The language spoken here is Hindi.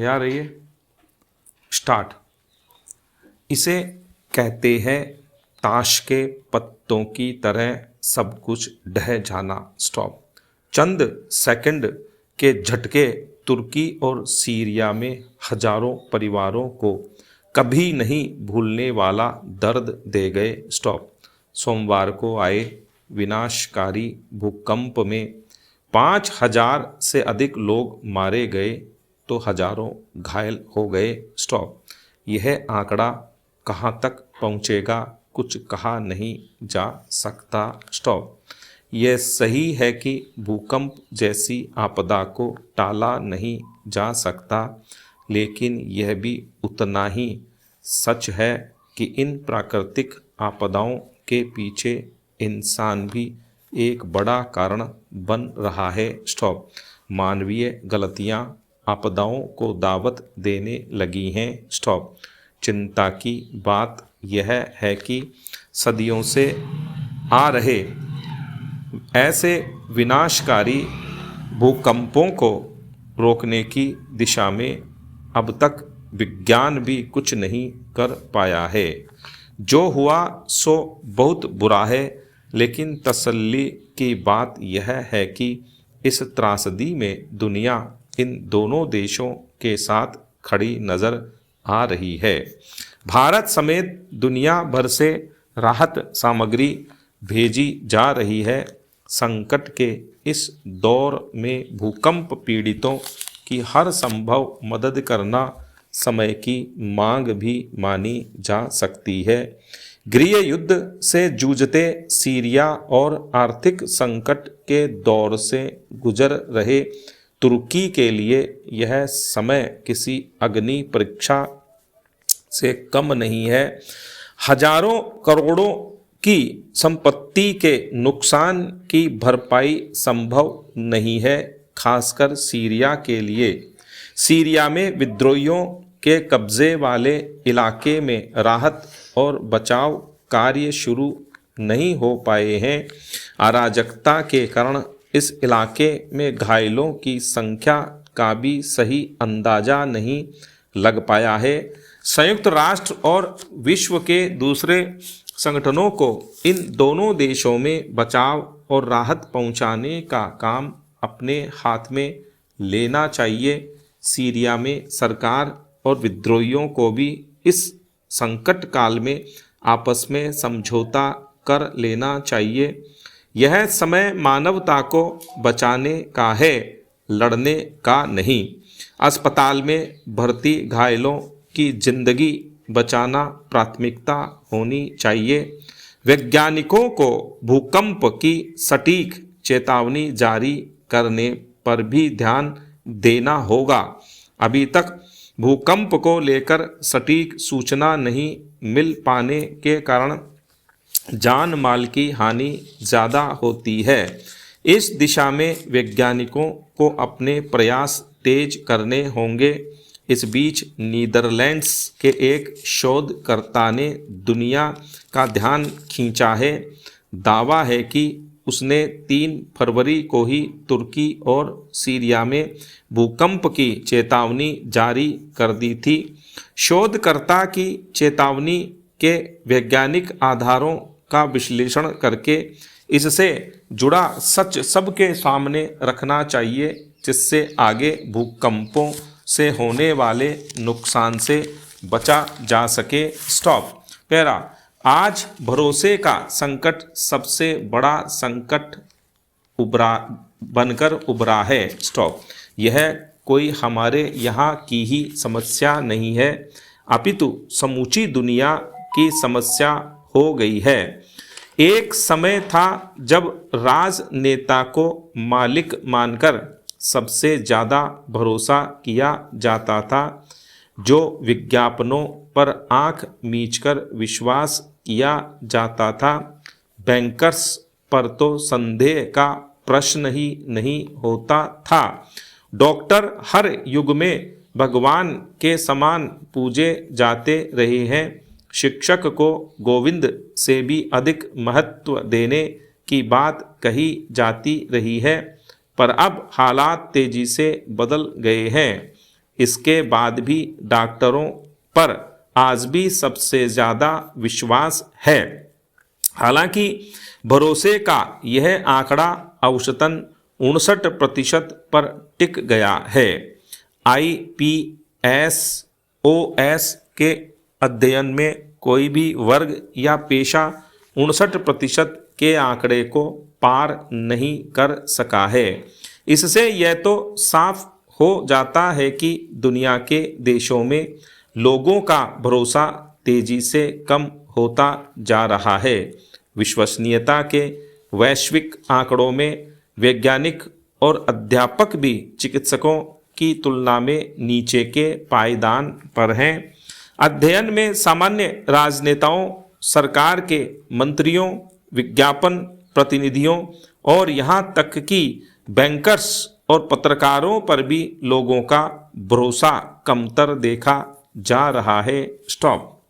तैयार रहिए। स्टार्ट। इसे कहते हैं ताश के पत्तों की तरह सब कुछ ढह जाना। स्टॉप। चंद सेकंड के झटके तुर्की और सीरिया में हजारों परिवारों को कभी नहीं भूलने वाला दर्द दे गए। स्टॉप। सोमवार को आए विनाशकारी भूकंप में 5,000 से अधिक लोग मारे गए तो हजारों घायल हो गए। स्टॉप। यह आंकड़ा कहाँ तक पहुँचेगा कुछ कहा नहीं जा सकता। स्टॉप। यह सही है कि भूकंप जैसी आपदा को टाला नहीं जा सकता, लेकिन यह भी उतना ही सच है कि इन प्राकृतिक आपदाओं के पीछे इंसान भी एक बड़ा कारण बन रहा है। स्टॉप। मानवीय गलतियां आपदाओं को दावत देने लगी हैं। स्टॉप। चिंता की बात यह है कि सदियों से आ रहे ऐसे विनाशकारी भूकंपों को रोकने की दिशा में अब तक विज्ञान भी कुछ नहीं कर पाया है। जो हुआ सो बहुत बुरा है, लेकिन तसल्ली की बात यह है कि इस त्रासदी में दुनिया इन दोनों देशों के साथ खड़ी नजर आ रही है। भारत समेत दुनिया भर से राहत सामग्री भेजी जा रही है। संकट के इस दौर में भूकंप पीड़ितों की हर संभव मदद करना समय की मांग भी मानी जा सकती है। गृह युद्ध से जूझते सीरिया और आर्थिक संकट के दौर से गुजर रहे तुर्की के लिए यह समय किसी अग्नि परीक्षा से कम नहीं है। हजारों करोड़ों की संपत्ति के नुकसान की भरपाई संभव नहीं है, खासकर सीरिया के लिए। सीरिया में विद्रोहियों के कब्जे वाले इलाके में राहत और बचाव कार्य शुरू नहीं हो पाए हैं। अराजकता के कारण इस इलाके में घायलों की संख्या का भी सही अंदाजा नहीं लग पाया है। संयुक्त राष्ट्र और विश्व के दूसरे संगठनों को इन दोनों देशों में बचाव और राहत पहुंचाने का काम अपने हाथ में लेना चाहिए। सीरिया में सरकार और विद्रोहियों को भी इस संकट काल में आपस में समझौता कर लेना चाहिए। यह समय मानवता को बचाने का है, लड़ने का नहीं। अस्पताल में भर्ती घायलों की जिंदगी बचाना प्राथमिकता होनी चाहिए। वैज्ञानिकों को भूकंप की सटीक चेतावनी जारी करने पर भी ध्यान देना होगा। अभी तक भूकंप को लेकर सटीक सूचना नहीं मिल पाने के कारण जान माल की हानि ज़्यादा होती है। इस दिशा में वैज्ञानिकों को अपने प्रयास तेज करने होंगे। इस बीच नीदरलैंड्स के एक शोधकर्ता ने दुनिया का ध्यान खींचा है। दावा है कि उसने 3 फरवरी को ही तुर्की और सीरिया में भूकंप की चेतावनी जारी कर दी थी। शोधकर्ता की चेतावनी के वैज्ञानिक आधारों का विश्लेषण करके इससे जुड़ा सच सबके सामने रखना चाहिए, जिससे आगे भूकंपों से होने वाले नुकसान से बचा जा सके। स्टॉप। पैरा। आज भरोसे का संकट सबसे बड़ा संकट बनकर उभरा है। स्टॉप। यह कोई हमारे यहाँ की ही समस्या नहीं है, अपितु समूची दुनिया की समस्या हो गई है। एक समय था जब राजनेता को मालिक मानकर सबसे ज़्यादा भरोसा किया जाता था, जो विज्ञापनों पर आंख मीचकर विश्वास किया जाता था। बैंकर्स पर तो संदेह का प्रश्न ही नहीं होता था। डॉक्टर हर युग में भगवान के समान पूजे जाते रहे हैं। शिक्षक को गोविंद से भी अधिक महत्व देने की बात कही जाती रही है, पर अब हालात तेजी से बदल गए हैं। इसके बाद भी डॉक्टरों पर आज भी सबसे ज़्यादा विश्वास है। हालांकि भरोसे का यह आंकड़ा औसतन 59% पर टिक गया है। IPSOS के अध्ययन में कोई भी वर्ग या पेशा 59% के आंकड़े को पार नहीं कर सका है। इससे यह तो साफ हो जाता है कि दुनिया के देशों में लोगों का भरोसा तेजी से कम होता जा रहा है। विश्वसनीयता के वैश्विक आंकड़ों में वैज्ञानिक और अध्यापक भी चिकित्सकों की तुलना में नीचे के पायदान पर हैं। अध्ययन में सामान्य राजनेताओं, सरकार के मंत्रियों, विज्ञापन प्रतिनिधियों और यहाँ तक कि बैंकर्स और पत्रकारों पर भी लोगों का भरोसा कमतर देखा जा रहा है। स्टॉप।